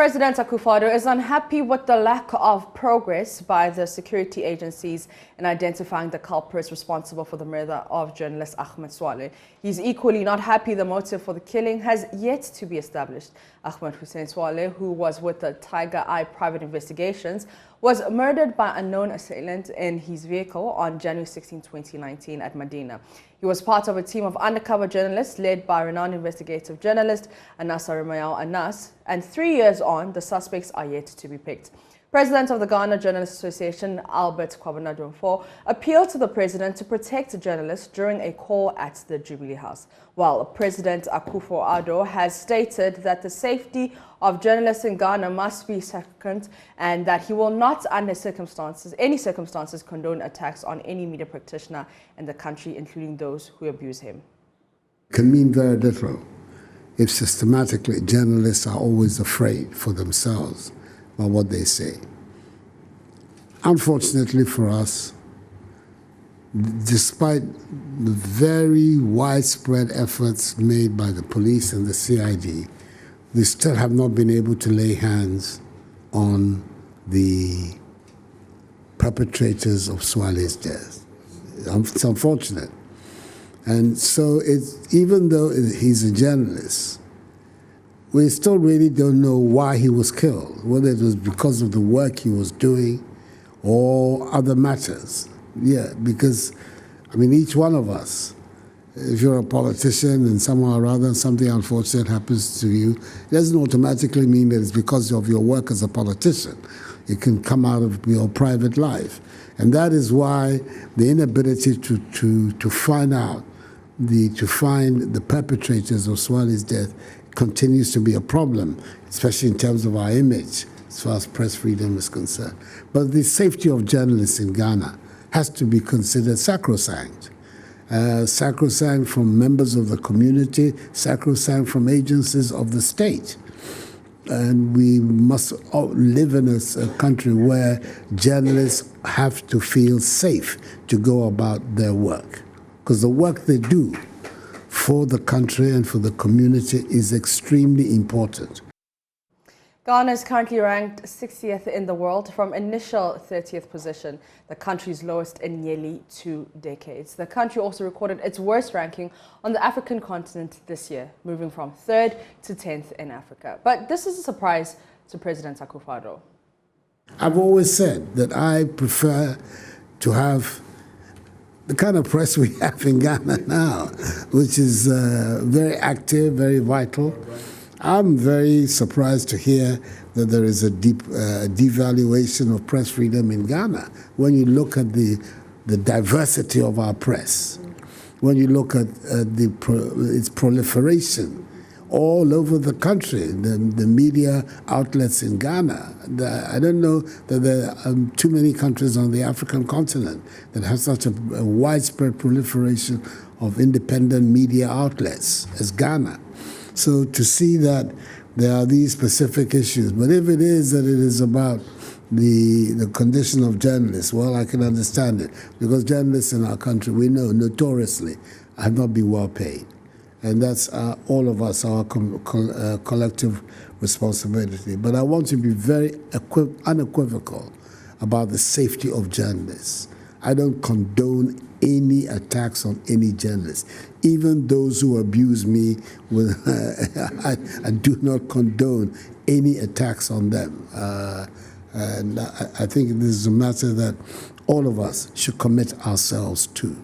President Akufo-Addo is unhappy with the lack of progress by the security agencies in identifying the culprits responsible for the murder of journalist Ahmed Swaleh. He's equally not happy the motive for the killing has yet to be established. Ahmed Hussein Swaleh, who was with the Tiger Eye Private Investigations, was murdered by a known assailant in his vehicle on January 16, 2019 at Medina. He was part of a team of undercover journalists led by renowned investigative journalist Anas Anas, and 3 years on, the suspects are yet to be picked. President of the Ghana Journalists Association, Albert Kwabena appealed to the president to protect journalists during a call at the Jubilee House, while President Akufo-Addo has stated that the safety of journalists in Ghana must be sacrosanct and that he will not, under any circumstances, condone attacks on any media practitioner in the country, including those who abuse him. Can mean very little if systematically journalists are always afraid for themselves about what they say. Unfortunately for us, despite the very widespread efforts made by the police and the CID, we still have not been able to lay hands on the perpetrators of Swaleh's death. It's unfortunate. And so even though he's a journalist, we still really don't know why he was killed, whether it was because of the work he was doing or other matters. Yeah, because, I mean, each one of us, if you're a politician and somehow or other something unfortunate happens to you, it doesn't automatically mean that it's because of your work as a politician. It can come out of your private life. And that is why the inability to find the perpetrators of Swaleh's death continues to be a problem, especially in terms of our image as far as press freedom is concerned. But the safety of journalists in Ghana has to be considered sacrosanct. Sacrosanct from members of the community, sacrosanct from agencies of the state. And we must live in a country where journalists have to feel safe to go about their work. Because the work they do for the country and for the community is extremely important. Ghana is currently ranked 60th in the world from initial 30th position, the country's lowest in nearly 2 decades. The country also recorded its worst ranking on the African continent this year, moving from 3rd to 10th in Africa. But this is a surprise to President Akufo-Addo. I've always said that I prefer to have the kind of press we have in Ghana now, which is very active, very vital. I'm very surprised to hear that there is a devaluation of press freedom in Ghana. When you look at the diversity of our press, when you look at its proliferation all over the country, the media outlets in Ghana. I don't know that there are too many countries on the African continent that have such a widespread proliferation of independent media outlets as Ghana. So to see that there are these specific issues, but if it is that it is about the condition of journalists, well, I can understand it, because journalists in our country, we know notoriously, have not been well paid. And that's all of us, our collective responsibility. But I want to be very unequivocal about the safety of journalists. I don't condone any attacks on any journalist. Even those who abuse me, I do not condone any attacks on them. And I think this is a matter that all of us should commit ourselves to.